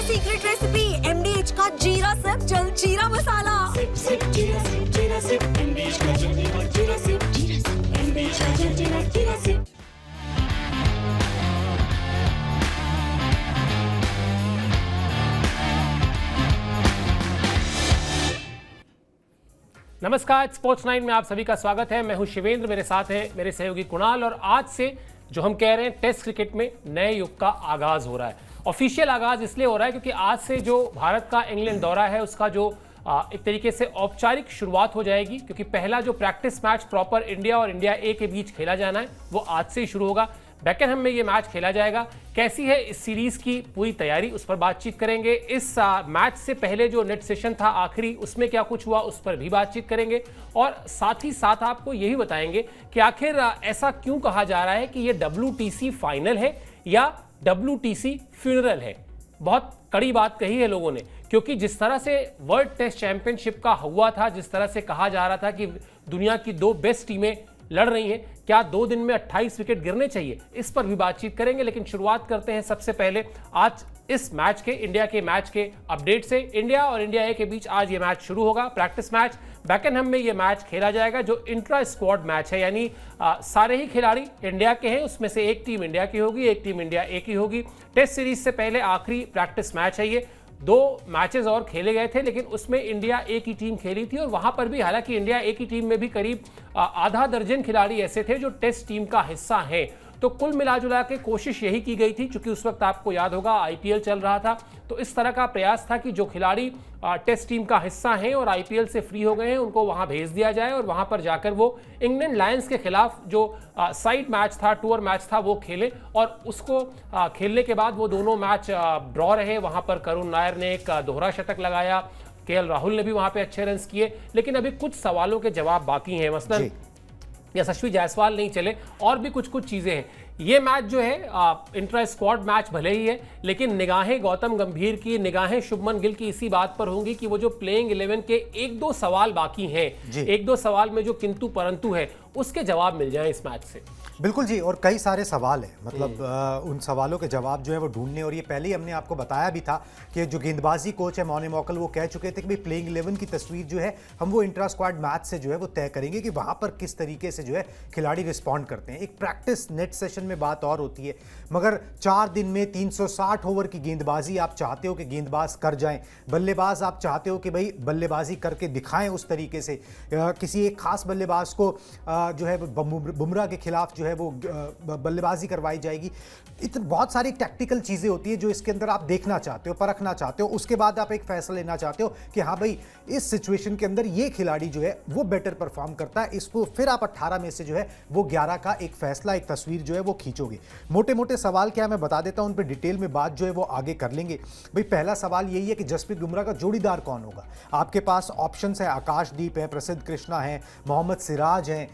Secret recipe MDH का जीरा SIP जल जीरा मसाला। सिप सिप जीरा सिप MDH का जल जीरा सिप MDH का जल जीरा सिप। नमस्कार, स्पोर्ट्स 9 में आप सभी का स्वागत है। मैं हूं शिवेंद्र, मेरे साथ हैं मेरे सहयोगी कुणाल। और आज से जो हम कह रहे हैं टेस्ट क्रिकेट में नए युग का आगाज हो रहा है। ऑफिशियल आगाज इसलिए हो रहा है क्योंकि आज से जो भारत का इंग्लैंड दौरा है उसका जो एक तरीके से औपचारिक शुरुआत हो जाएगी, क्योंकि पहला जो प्रैक्टिस मैच प्रॉपर इंडिया और इंडिया ए के बीच खेला जाना है वो आज से ही शुरू होगा। बेकनहम में ये मैच खेला जाएगा। कैसी है इस सीरीज की पूरी तैयारी, उस पर बातचीत करेंगे। इस मैच से पहले जो नेट सेशन था आखिरी, उसमें क्या कुछ हुआ उस पर भी बातचीत करेंगे। और साथ ही साथ आपको यही बताएंगे कि आखिर ऐसा क्यों कहा जा रहा है कि ये WTC फाइनल है या WTC फ्यूनरल है। बहुत कड़ी बात कही है लोगों ने, क्योंकि जिस तरह से वर्ल्ड टेस्ट चैंपियनशिप का हुआ था, जिस तरह से कहा जा रहा था कि दुनिया की दो बेस्ट टीमें लड़ रही हैं, क्या 2 दिन में 28 विकेट गिरने चाहिए, इस पर भी बातचीत करेंगे। लेकिन शुरुआत करते हैं सबसे पहले आज इस मैच के, इंडिया के मैच के अपडेट से। इंडिया और इंडिया ए के बीच आज ये मैच शुरू होगा, प्रैक्टिस मैच। बेकनहम में ये मैच खेला जाएगा जो इंट्रा स्क्वाड मैच है, यानी सारे ही खिलाड़ी इंडिया के हैं, उसमें से एक टीम इंडिया की होगी, एक टीम इंडिया ए की होगी। टेस्ट सीरीज से पहले आखिरी प्रैक्टिस मैच है ये। 2 मैचेस और खेले गए थे, लेकिन उसमें इंडिया ए की टीम खेली थी और वहां पर भी, हालांकि इंडिया ए की टीम में भी करीब आधा दर्जन खिलाड़ी ऐसे थे जो टेस्ट टीम का हिस्सा हैं। तो कुल मिलाजुला के कोशिश यही की गई थी, क्योंकि उस वक्त आपको याद होगा IPL चल रहा था, तो इस तरह का प्रयास था कि जो खिलाड़ी टेस्ट टीम का हिस्सा हैं और IPL से फ्री हो गए हैं उनको वहां भेज दिया जाए और वहां पर जाकर वो इंग्लैंड लायंस के खिलाफ जो साइड मैच था, टूर मैच था, वो खेले। और उसको खेलने के बाद वो दोनों मैच ड्रॉ रहे। वहां पर करुण नायर ने एक दोहरा शतक लगाया, KL राहुल ने भी वहां पे अच्छे रन्स किए। लेकिन अभी कुछ सवालों के जवाब बाकी हैं, मसलन यशस्वी जायसवाल नहीं चले, और भी कुछ चीजें हैं। ये मैच जो है इंट्रा स्क्वाड मैच भले ही है, लेकिन निगाहें गौतम गंभीर की, निगाहें शुभमन गिल की इसी बात पर होंगी कि वो जो प्लेइंग 11 के 1-2 सवाल बाकी हैं, 1-2 सवाल में जो किंतु परंतु है, उसके जवाब मिल जाएं इस मैच से। बिल्कुल जी, और कई सारे सवाल हैं, मतलब उन सवालों के जवाब जो है वो ढूंढने। और ये पहले ही हमने आपको बताया भी था कि जो गेंदबाजी कोच है मौनी मौकल, वो कह चुके थे कि भाई प्लेइंग 11 की तस्वीर जो है हम वो इंट्रा स्क्वाड मैच से जो है वो तय करेंगे कि वहाँ पर किस तरीके से जो है खिलाड़ी रिस्पॉन्ड करते हैं। एक प्रैक्टिस नेट सेशन में बात और होती है, मगर 4 दिन में 360 ओवर की गेंदबाजी आप चाहते हो कि गेंदबाज कर जाएं, बल्लेबाज आप चाहते हो कि भाई बल्लेबाजी करके दिखाएं उस तरीके से। किसी एक खास बल्लेबाज को जो है बुमराह के खिलाफ जो है वो बल्लेबाजी करवाई जाएगी। इतनी बहुत सारी टैक्टिकल चीज़ें होती है जो इसके अंदर आप देखना चाहते हो, परखना चाहते हो। उसके बाद आप एक फैसला लेना चाहते हो कि हाँ भाई इस सिचुएशन के अंदर ये खिलाड़ी जो है वो बेटर परफॉर्म करता है, इसको फिर आप 18 में से जो है वो 11 का एक फैसला, एक तस्वीर जो है वो खींचोगे। मोटे मोटे सवाल क्या मैं बता देता हूं, उन पर डिटेल में बात जो है वो आगे कर लेंगे। भाई पहला सवाल यही है कि जसप्रीत बुमराह का जोड़ीदार कौन होगा। आपके पास ऑप्शंस है, आकाशदीप है, प्रसिद्ध कृष्णा है, मोहम्मद सिराज हैं,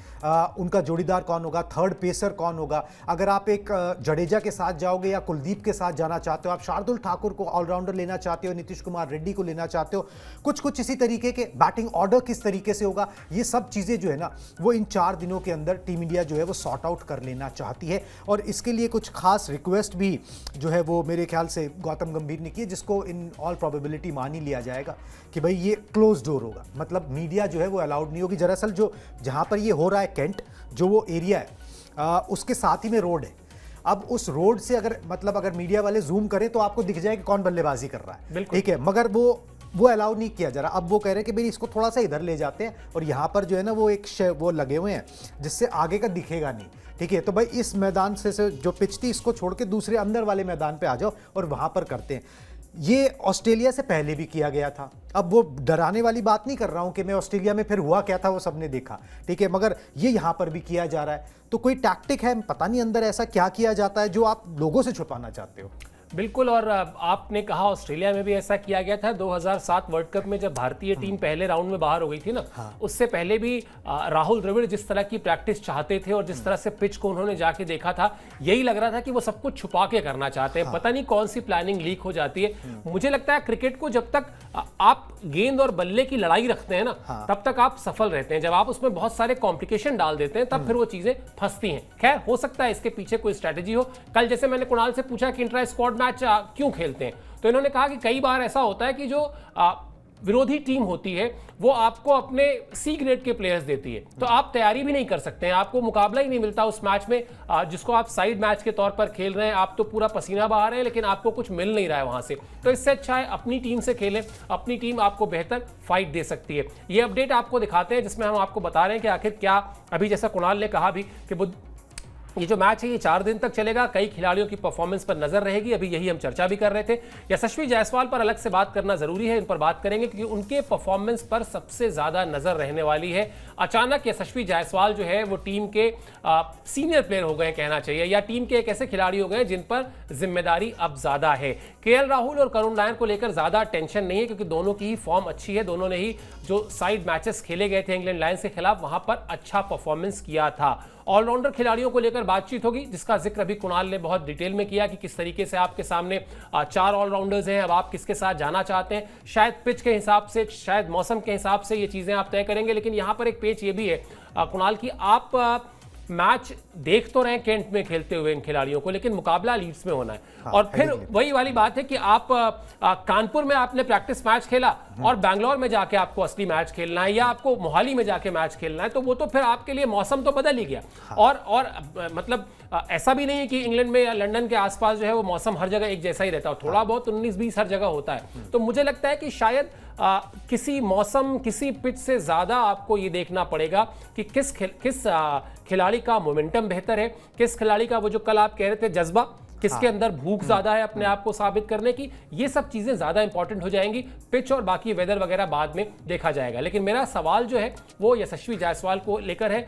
उनका जोड़ीदार कौन होगा, थर्ड पेसर कौन होगा। अगर आप एक जडेजा के साथ जाओगे या कुलदीप के साथ जाना चाहते हो, आप शार्दुल ठाकुर को ऑलराउंडर लेना चाहते हो, नीतीश कुमार रेड्डी को लेना चाहते हो, कुछ इसी तरीके के बैटिंग ऑर्डर किस तरीके से होगा, ये सब चीजें जो है ना वो इन 4 दिनों के अंदर टीम इंडिया जो है वो सॉर्ट आउट कर लेना चाहती है। और इसके लिए कुछ खास रिक्वेस्ट भी जो है वो मेरे ख्याल से गौतम गंभीर ने की है, जिसको इन ऑल प्रोबेबिलिटी मान ही लिया जाएगा कि भाई ये क्लोज डोर होगा, मतलब मीडिया जो है वो अलाउड नहीं होगी। दरअसल जो जहां पर ये हो रहा है, कैंट जो वो एरिया है उसके साथ ही में रोड है। अब उस रोड से अगर मीडिया वाले जूम करें तो आपको दिख जाए कि कौन बल्लेबाजी कर रहा है, ठीक है, मगर वो अलाउ नहीं किया जा रहा। अब वो कह रहे हैं कि भाई इसको थोड़ा सा इधर ले जाते हैं और यहाँ पर जो है ना वो वो लगे हुए हैं जिससे आगे का दिखेगा नहीं, ठीक है। तो भाई इस मैदान से जो पिच थी इसको छोड़ के दूसरे अंदर वाले मैदान पे आ जाओ और वहां पर करते हैं। ये ऑस्ट्रेलिया से पहले भी किया गया था। अब वो डराने वाली बात नहीं कर रहा हूं कि मैं ऑस्ट्रेलिया में फिर हुआ क्या था वो सबने देखा, ठीक है, मगर ये यहां पर भी किया जा रहा है। तो कोई टैक्टिक है, पता नहीं अंदर ऐसा क्या किया जाता है जो आप लोगों से छुपाना चाहते हो। बिल्कुल, और आपने कहा ऑस्ट्रेलिया में भी ऐसा किया गया था 2007 वर्ल्ड कप में, जब भारतीय टीम पहले राउंड में बाहर हो गई थी ना। उससे पहले भी राहुल द्रविड़ जिस तरह की प्रैक्टिस चाहते थे और जिस तरह से पिच को उन्होंने जाके देखा था, यही लग रहा था कि वो सब कुछ छुपा के करना चाहते हैं। पता नहीं कौन सी प्लानिंग लीक हो जाती है। मुझे लगता है क्रिकेट को जब तक आप गेंद और बल्ले की लड़ाई रखते हैं ना, तब तक आप सफल रहते हैं। जब आप उसमें बहुत सारे कॉम्प्लिकेशन डाल देते हैं तब फिर वो चीजें फंसती हैं। खैर, हो सकता है इसके पीछे कोई स्ट्रैटेजी हो। कल जैसे मैंने कुणाल से पूछा कि इंट्रा स्क्वाड मैच क्यों खेलते हैं? तो इन्होंने कहा कि कई बार ऐसा होता है कि जो विरोधी टीम होती है वो आपको अपने सी ग्रेड के प्लेयर्स देती है, तो आप तैयारी भी नहीं कर सकते हैं, आपको मुकाबला ही नहीं मिलता उस मैच में जिसको आप साइड मैच के तौर पर खेल रहे हैं। आप तो पूरा पसीना बहा रहे हैं लेकिन आपको कुछ मिल नहीं रहा है वहां से। तो इससे अच्छा है अपनी टीम से खेलें, अपनी टीम आपको बेहतर फाइट दे सकती है। ये अपडेट आपको दिखाते हैं जिसमें हम आपको बता रहे हैं कि आखिर क्या, अभी जैसा कुणाल ने कहा भी कि ये जो मैच है ये 4 दिन तक चलेगा, कई खिलाड़ियों की परफॉर्मेंस पर नजर रहेगी। अभी यही हम चर्चा भी कर रहे थे। यशस्वी जायसवाल पर अलग से बात करना जरूरी है, इन पर बात करेंगे क्योंकि उनके परफॉर्मेंस पर सबसे ज्यादा नजर रहने वाली है। अचानक यशस्वी जायसवाल जो है वो टीम के सीनियर प्लेयर हो गए कहना चाहिए, या टीम के एक ऐसे खिलाड़ी हो गए जिन पर जिम्मेदारी अब ज्यादा है। केएल राहुल और करुण नायर को लेकर ज्यादा टेंशन नहीं है क्योंकि दोनों की ही फॉर्म अच्छी है। दोनों ने ही जो साइड मैचेस खेले गए थे इंग्लैंड लायंस के खिलाफ वहां पर अच्छा परफॉर्मेंस किया था। ऑलराउंडर खिलाड़ियों को लेकर बातचीत होगी जिसका जिक्र अभी कुणाल ने बहुत डिटेल में किया कि किस तरीके से आपके सामने 4 ऑलराउंडर्स हैं, अब आप किसके साथ जाना चाहते हैं। शायद पिच के हिसाब से, शायद मौसम के हिसाब से ये चीजें आप तय करेंगे, लेकिन यहां पर एक पेच ये भी है कुणाल की, आप मैच देख तो रहे हैं केंट में खेलते हुए इन खिलाड़ियों को, लेकिन मुकाबला लीड्स में होना है। और फिर वही वाली बात है कि आप कानपुर में आपने प्रैक्टिस मैच खेला और बैंगलोर में जाके आपको असली मैच खेलना है, या आपको मोहाली में जाके मैच खेलना है, तो वो तो फिर आपके लिए मौसम तो बदल ही गया। और मतलब ऐसा भी नहीं है कि इंग्लैंड में या लंदन के आसपास जो है वो मौसम हर जगह एक जैसा ही रहता है, थोड़ा बहुत 19-20 हर जगह होता है। तो मुझे लगता है कि शायद किसी मौसम, किसी पिच से ज्यादा आपको ये देखना पड़ेगा कि किस खिलाड़ी का मोमेंटम बेहतर है, किस खिलाड़ी का वो जो कल आप कह रहे थे जज्बा, किसके अंदर भूख ज्यादा है अपने आप को साबित करने की। ये सब चीजें ज्यादा इंपॉर्टेंट हो जाएंगी। पिच और बाकी वेदर वगैरह बाद में देखा जाएगा। लेकिन मेरा सवाल जो है वो यशस्वी जायसवाल को लेकर है।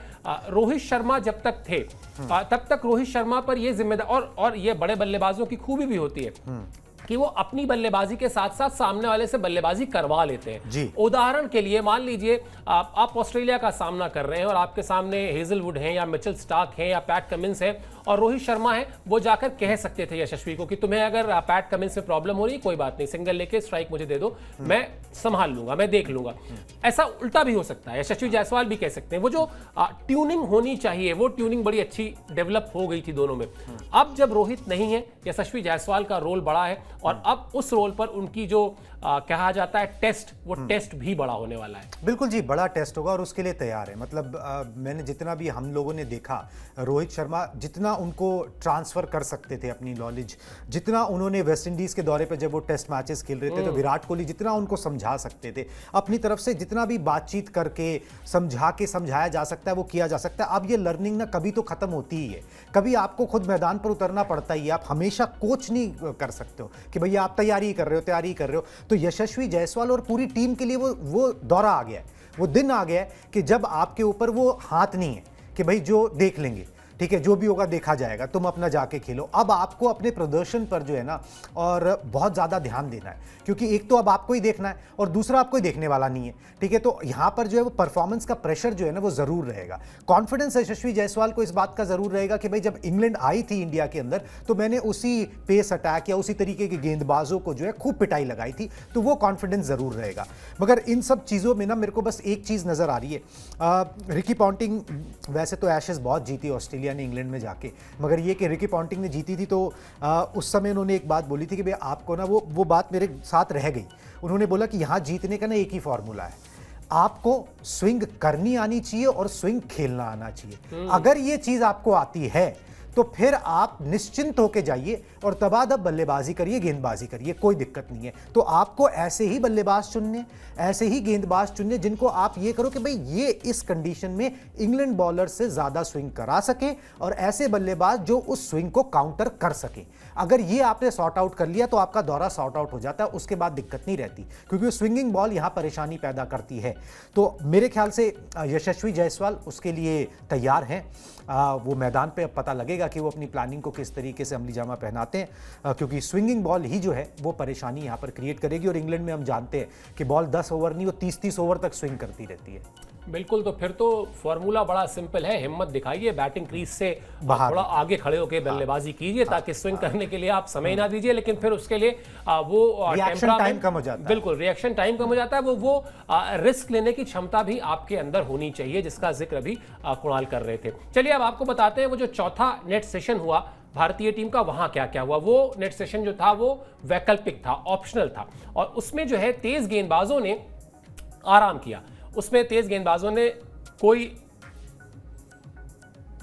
रोहित शर्मा जब तक थे तब तक रोहित शर्मा पर ये जिम्मेदार, और ये बड़े बल्लेबाजों की खूबी भी होती है कि वो अपनी बल्लेबाजी के साथ साथ सामने वाले से बल्लेबाजी करवा लेते हैं। उदाहरण के लिए मान लीजिए आप ऑस्ट्रेलिया का सामना कर रहे हैं और आपके सामने हेजलवुड हैं या मिचेल स्टार्क हैं या पैट कमिंस है और रोहित शर्मा है, वो जाकर कह सकते थे यशस्वी को कि तुम्हें अगर पैट कमिंस में प्रॉब्लम हो रही है कोई बात नहीं, सिंगल लेके स्ट्राइक मुझे दे दो, मैं संभाल लूंगा, मैं देख लूंगा। ऐसा उल्टा भी हो सकता है, यशस्वी जायसवाल भी कह सकते हैं। वो जो ट्यूनिंग होनी चाहिए वो ट्यूनिंग बड़ी अच्छी डेवलप हो गई थी दोनों में। अब जब रोहित नहीं है, यशस्वी जायसवाल का रोल बड़ा है और अब उस रोल पर उनकी जो कहा जाता है टेस्ट, वो टेस्ट भी बड़ा होने वाला है। बिल्कुल जी, बड़ा टेस्ट होगा और उसके लिए तैयार है। मतलब मैंने जितना भी हम लोगों ने देखा, रोहित शर्मा जितना उनको ट्रांसफर कर सकते थे अपनी नॉलेज, जितना उन्होंने वेस्ट इंडीज के दौरे पर जब वो टेस्ट मैचेस खेल रहे थे तो विराट कोहली जितना उनको समझा सकते थे अपनी तरफ से, जितना भी बातचीत करके समझाया जा सकता है वो किया जा सकता है। अब ये लर्निंग ना कभी तो खत्म होती ही है, कभी आपको खुद मैदान पर उतरना पड़ता ही है। आप हमेशा कोच नहीं कर सकते हो कि भैया आप तैयारी कर रहे हो। तो यशस्वी जायसवाल और पूरी टीम के लिए वो दौरा आ गया है, वो दिन आ गया है कि जब आपके ऊपर वो हाथ नहीं है कि भाई जो देख लेंगे, ठीक है, जो भी होगा देखा जाएगा, तुम अपना जाके खेलो। अब आपको अपने प्रदर्शन पर जो है ना और बहुत ज़्यादा ध्यान देना है, क्योंकि एक तो अब आपको ही देखना है और दूसरा आपको ही देखने वाला नहीं है, ठीक है। तो यहाँ पर जो है वो परफॉर्मेंस का प्रेशर जो है ना वो ज़रूर रहेगा। कॉन्फिडेंस यशस्वी जायसवाल को इस बात का ज़रूर रहेगा कि भाई जब इंग्लैंड आई थी इंडिया के अंदर तो मैंने उसी पेस अटैक या उसी तरीके के गेंदबाजों को जो है खूब पिटाई लगाई थी, तो वो कॉन्फिडेंस ज़रूर रहेगा। मगर इन सब चीज़ों में ना मेरे को बस एक चीज़ नज़र आ रही है। रिकी पॉन्टिंग वैसे तो एशेज़ बहुत जीती ऑस्ट्रेलिया ने इंग्लैंड में जाके, मगर ये कि रिकी पॉन्टिंग ने जीती थी तो उस समय उन्होंने एक बात बोली थी कि भाई आपको ना वो बात मेरे साथ रह गई। उन्होंने बोला कि यहाँ जीतने का ना एक ही फॉर्मूला है, आपको स्विंग करनी आनी चाहिए और स्विंग खेलना आना चाहिए। अगर ये चीज आपको आती है तो फिर आप निश्चिंत होके जाइए और तबादब बल्लेबाजी करिए, गेंदबाजी करिए, कोई दिक्कत नहीं है। तो आपको ऐसे ही बल्लेबाज चुनने, ऐसे ही गेंदबाज चुनने जिनको आप ये करो कि भाई ये इस कंडीशन में इंग्लैंड बॉलर से ज्यादा स्विंग करा सके और ऐसे बल्लेबाज जो उस स्विंग को काउंटर कर सके। अगर ये आपने सॉर्ट आउट कर लिया तो आपका दौरा सॉर्ट आउट हो जाता है, उसके बाद दिक्कत नहीं रहती, क्योंकि स्विंगिंग बॉल यहां परेशानी पैदा करती है। तो मेरे ख्याल से यशस्वी जायसवाल उसके लिए तैयार हैं। वो मैदान पे अब पता लगेगा कि वो अपनी प्लानिंग को किस तरीके से अमली जामा पहनाते हैं, क्योंकि स्विंगिंग बॉल ही जो है वो परेशानी यहाँ पर क्रिएट करेगी। और इंग्लैंड में हम जानते हैं कि बॉल 10 ओवर नहीं, वो 30-30 ओवर तक स्विंग करती रहती है। बिल्कुल, तो फिर तो फॉर्मूला बड़ा सिंपल है, हिम्मत दिखाइए, बैटिंग क्रीज से थोड़ा आगे खड़े होकर बल्लेबाजी कीजिए ताकि स्विंग करने के लिए आप समय ना दीजिए, लेकिन फिर उसके लिए वो रिएक्शन टाइम कम हो जाता है। बिल्कुल, रिएक्शन टाइम कम हो जाता है। वो रिस्क लेने की क्षमता भी आपके अंदर होनी चाहिए, जिसका जिक्र भी कुणाल कर रहे थे। चलिए अब आपको बताते हैं वो जो चौथा नेट सेशन हुआ भारतीय टीम का वहां क्या क्या हुआ। वो नेट सेशन जो था वो वैकल्पिक था, ऑप्शनल था, और उसमें जो है तेज गेंदबाजों ने आराम किया। उसमें तेज गेंदबाजों ने कोई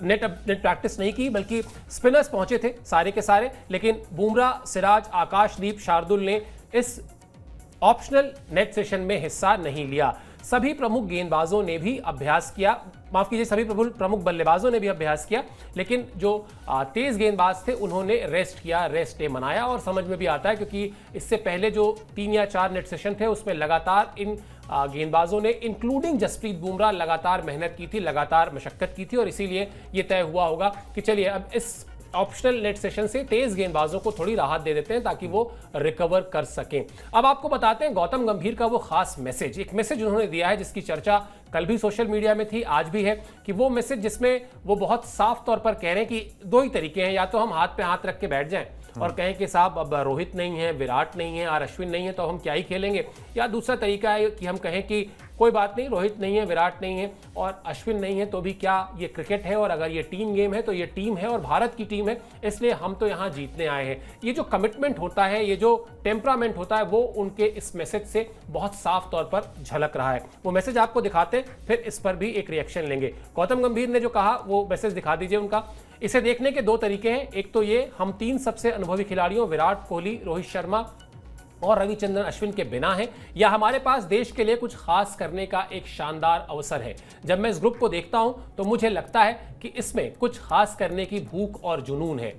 नेट प्रैक्टिस नहीं की, बल्कि स्पिनर्स पहुंचे थे सारे के सारे, लेकिन बुमराह, सिराज, आकाशदीप, शार्दुल ने इस ऑप्शनल नेट सेशन में हिस्सा नहीं लिया। सभी प्रमुख गेंदबाजों ने भी अभ्यास किया, माफ कीजिए सभी प्रमुख बल्लेबाजों ने भी अभ्यास किया, लेकिन जो तेज गेंदबाज थे उन्होंने रेस्ट किया, रेस्ट डे मनाया। और समझ में भी आता है क्योंकि इससे पहले जो 3 या 4 नेट सेशन थे उसमें लगातार इन गेंदबाजों ने इंक्लूडिंग जसप्रीत बुमराह लगातार मेहनत की थी, लगातार मशक्कत की थी, और इसीलिए ये तय हुआ होगा कि चलिए अब इस ऑप्शनल नेट सेशन से तेज गेंदबाजों को थोड़ी राहत दे देते हैं ताकि वो रिकवर कर सकें। अब आपको बताते हैं गौतम गंभीर का वो खास मैसेज, एक मैसेज उन्होंने दिया है जिसकी चर्चा कल भी सोशल मीडिया में थी, आज भी है, कि वो मैसेज जिसमें वो बहुत साफ तौर पर कह रहे हैं कि 2 ही तरीके हैं, या तो हम हाथ पे हाथ रख के बैठ जाएं और कहें कि साहब अब रोहित नहीं है, विराट नहीं है और अश्विन नहीं है तो हम क्या ही खेलेंगे, या दूसरा तरीका है कि हम कहें कि कोई बात नहीं, रोहित नहीं है, विराट नहीं है और अश्विन नहीं है तो भी क्या, ये क्रिकेट है और अगर ये टीम गेम है तो ये टीम है और भारत की टीम है, इसलिए हम तो यहाँ जीतने आए हैं। ये जो कमिटमेंट होता है, ये जो टेम्परामेंट होता है, वो उनके इस मैसेज से बहुत साफ तौर पर झलक रहा है। वो मैसेज आपको दिखाते हैं, फिर इस पर भी एक रिएक्शन लेंगे। गौतम गंभीर ने जो कहा वो मैसेज दिखा दीजिए उनका। इसे देखने के 2 तरीके हैं, एक तो ये, हम 3 सबसे अनुभवी खिलाड़ियों विराट कोहली, रोहित शर्मा और रविचंद्रन अश्विन के बिना है, या हमारे पास देश के लिए कुछ खास करने का एक शानदार अवसर है। जब मैं इस ग्रुप को देखता हूं तो मुझे लगता है कि इसमें कुछ खास करने की भूख और जुनून है।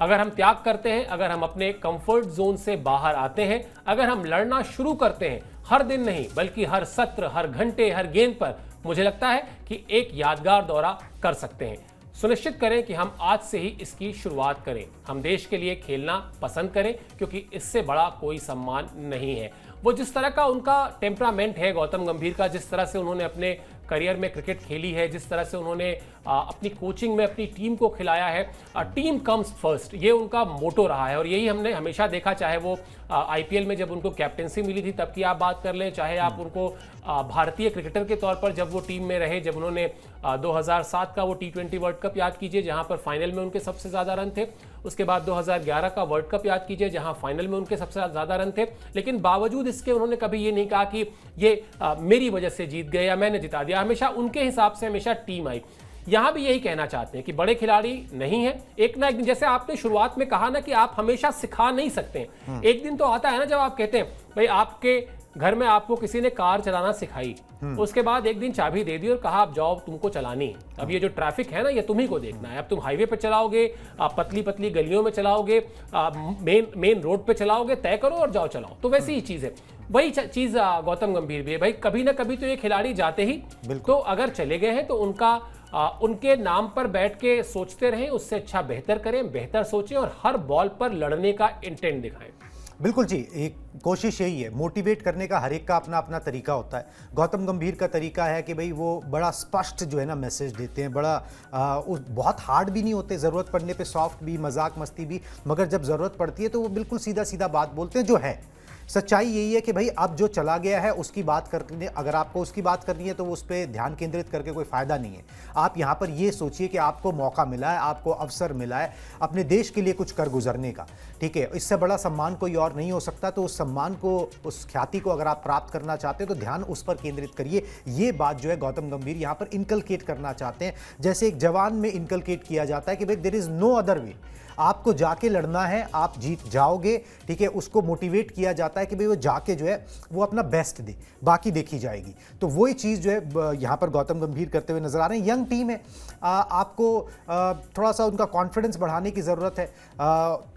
अगर हम त्याग करते हैं, अगर हम अपने कंफर्ट जोन से बाहर आते हैं, अगर हम लड़ना शुरू करते हैं, हर दिन नहीं बल्कि हर सत्र, हर घंटे, हर गेंद पर, मुझे लगता है कि एक यादगार दौरा कर सकते हैं। सुनिश्चित करें कि हम आज से ही इसकी शुरुआत करें। हम देश के लिए खेलना पसंद करें क्योंकि इससे बड़ा कोई सम्मान नहीं है। वो जिस तरह का उनका टेम्परामेंट है गौतम गंभीर का, जिस तरह से उन्होंने अपने करियर में क्रिकेट खेली है, जिस तरह से उन्होंने अपनी कोचिंग में अपनी टीम को खिलाया है, टीम कम्स फर्स्ट, ये उनका मोटो रहा है और यही हमने हमेशा देखा, चाहे वो आईपीएल में जब उनको कैप्टेंसी मिली थी तब की आप बात कर लें, चाहे आप उनको भारतीय क्रिकेटर के तौर पर जब वो टीम में रहे, जब उन्होंने 2007 का वो T20 वर्ल्ड कप याद कीजिए जहां पर फाइनल में उनके सबसे ज़्यादा रन थे, उसके बाद 2011 का वर्ल्ड कप याद कीजिए जहां फाइनल में उनके सबसे ज़्यादा रन थे, लेकिन बावजूद इसके उन्होंने कभी ये नहीं कहा कि ये मेरी वजह से जीत गए या मैंने जिता दिया, हमेशा उनके हिसाब से हमेशा टीम आई। यहां भी यही कहना चाहते हैं कि बड़े खिलाड़ी नहीं है, एक ना एक दिन, जैसे आपने शुरुआत में कहा ना कि आप हमेशा सिखा नहीं सकते हैं, एक दिन तो आता है ना जब आप कहते हैं भाई आपके घर में आपको किसी ने कार चलाना सिखाई, उसके बाद एक दिन चाबी दे दी और कहा आप जाओ तुमको चलानी है, अब ये जो ट्रैफिक है ना ये तुम्ही को देखना है, अब तुम हाईवे पे चलाओगे, पतली पतली गलियों में चलाओगे, मेन रोड पे चलाओगे, तय करो और जाओ चलाओ। तो वैसी ही चीज है, वही चीज गौतम गंभीर भी है। भाई कभी ना कभी तो ये खिलाड़ी जाते ही, तो अगर चले गए हैं तो उनके नाम पर बैठ के सोचते रहें, उससे अच्छा बेहतर करें, बेहतर सोचें और हर बॉल पर लड़ने का इंटेंट दिखाएं। बिल्कुल जी, एक कोशिश यही है, मोटिवेट करने का हर एक का अपना अपना तरीका होता है। गौतम गंभीर का तरीका है कि भाई वो बड़ा स्पष्ट जो है ना मैसेज देते हैं, बड़ा बहुत हार्ड भी नहीं होते, ज़रूरत पड़ने पे सॉफ्ट भी, मजाक मस्ती भी, मगर जब ज़रूरत पड़ती है तो वो बिल्कुल सीधा सीधा बात बोलते हैं जो है। सच्चाई यही है कि भाई अब जो चला गया है उसकी बात करने, अगर आपको उसकी बात करनी है तो उस पर ध्यान केंद्रित करके कोई फ़ायदा नहीं है। आप यहाँ पर ये सोचिए कि आपको मौका मिला है, आपको अवसर मिला है अपने देश के लिए कुछ कर गुजरने का, ठीक है, इससे बड़ा सम्मान कोई और नहीं हो सकता। तो उस सम्मान को, उस ख्याति को अगर आप प्राप्त करना चाहते हैं तो ध्यान उस पर केंद्रित करिए। ये बात जो है गौतम गंभीर यहाँ पर इनकलकेट करना चाहते हैं, जैसे एक जवान में इनकलकेट किया जाता है कि भाई there is no other way, आपको जाके लड़ना है, आप जीत जाओगे, ठीक है। उसको मोटिवेट किया जाता है कि भाई वो जाके जो है वो अपना बेस्ट दे, बाकी देखी जाएगी। तो वही चीज़ जो है यहाँ पर गौतम गंभीर करते हुए नजर आ रहे हैं। यंग टीम है, आपको थोड़ा सा उनका कॉन्फिडेंस बढ़ाने की ज़रूरत है,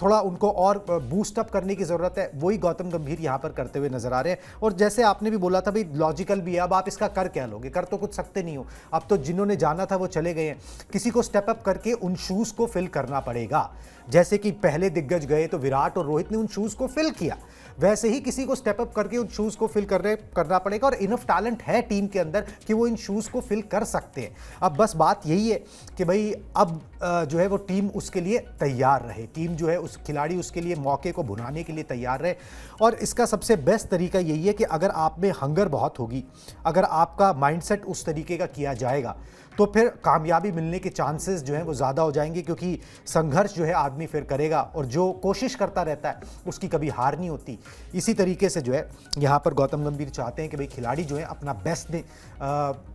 थोड़ा उनको और बूस्टअप करने की ज़रूरत है, वही गौतम गंभीर यहाँ पर करते हुए नजर आ रहे हैं। और जैसे आपने भी बोला था भाई लॉजिकल भी है, अब आप इसका कर क्या लोगे, कर तो कुछ सकते नहीं हो, अब तो जिन्होंने जाना था वो चले गए हैं, किसी को स्टेप अप करके उन शूज़ को फिल करना पड़ेगा। जैसे कि पहले दिग्गज गए तो विराट और रोहित ने उन शूज़ को फिल किया, वैसे ही किसी को स्टेप अप करके उन शूज़ को फिल करना पड़ेगा, और इनफ टैलेंट है टीम के अंदर कि वो इन शूज़ को फिल कर सकते हैं। अब बस बात यही है कि भाई अब जो है वो टीम उसके लिए तैयार रहे, टीम जो है उस खिलाड़ी उसके लिए मौके को भुनाने के लिए तैयार रहे। और इसका सबसे बेस्ट तरीका यही है कि अगर आप में हंगर बहुत होगी, अगर आपका माइंडसेट उस तरीके का किया जाएगा, तो फिर कामयाबी मिलने के चांसेस जो हैं वो ज़्यादा हो जाएंगे, क्योंकि संघर्ष जो है आदमी फिर करेगा, और जो कोशिश करता रहता है उसकी कभी हार नहीं होती। इसी तरीके से जो है यहाँ पर गौतम गंभीर चाहते हैं कि भाई खिलाड़ी जो है अपना बेस्ट दें,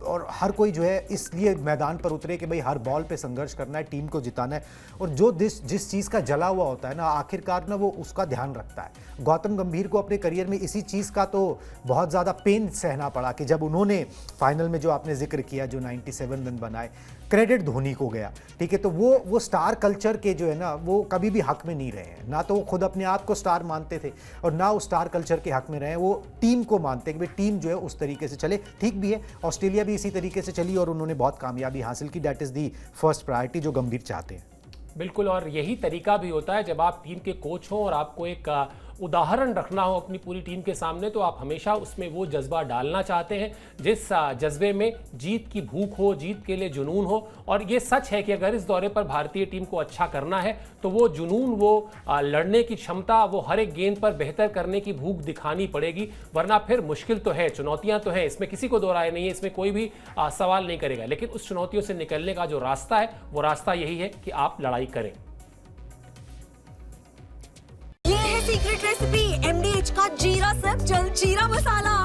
और हर कोई जो है इसलिए मैदान पर उतरे कि भाई हर बॉल पे संघर्ष करना है, टीम को जिताना है। और जो जिस चीज़ का जला हुआ होता है ना, आखिरकार ना वो उसका ध्यान रखता है। गौतम गंभीर को अपने करियर में इसी चीज़ का तो बहुत ज़्यादा पेन सहना पड़ा कि जब उन्होंने फाइनल में जो आपने जिक्र किया जो 97 रन बनाए, क्रेडिट धोनी को गया, ठीक है। तो वो स्टार कल्चर के जो है ना वो कभी भी हक में नहीं रहे हैं, ना तो वो खुद अपने आप को स्टार मानते थे और ना वो स्टार कल्चर के हक में रहे हैं। वो टीम को मानते हैं कि भाई टीम जो है उस तरीके से चले। ठीक भी है, ऑस्ट्रेलिया भी इसी तरीके से चली और उन्होंने बहुत कामयाबी हासिल की। That is the first priority जो गंभीर चाहते हैं। बिल्कुल, और यही तरीका भी होता है जब आप टीम के कोच हो और आपको एक उदाहरण रखना हो अपनी पूरी टीम के सामने, तो आप हमेशा उसमें वो जज्बा डालना चाहते हैं जिस जज्बे में जीत की भूख हो, जीत के लिए जुनून हो। और ये सच है कि अगर इस दौरे पर भारतीय टीम को अच्छा करना है तो वो जुनून, वो लड़ने की क्षमता, वो हर एक गेंद पर बेहतर करने की भूख दिखानी पड़ेगी, वरना फिर मुश्किल तो है, चुनौतियां तो है, इसमें किसी को दो राय नहीं है, इसमें कोई भी सवाल नहीं करेगा। लेकिन उस चुनौतियों से निकलने का जो रास्ता है वो रास्ता यही है कि आप लड़ाई करें। ये है सीक्रेट रेसिपी MDH का जीरा सिर्फ जलजीरा मसाला।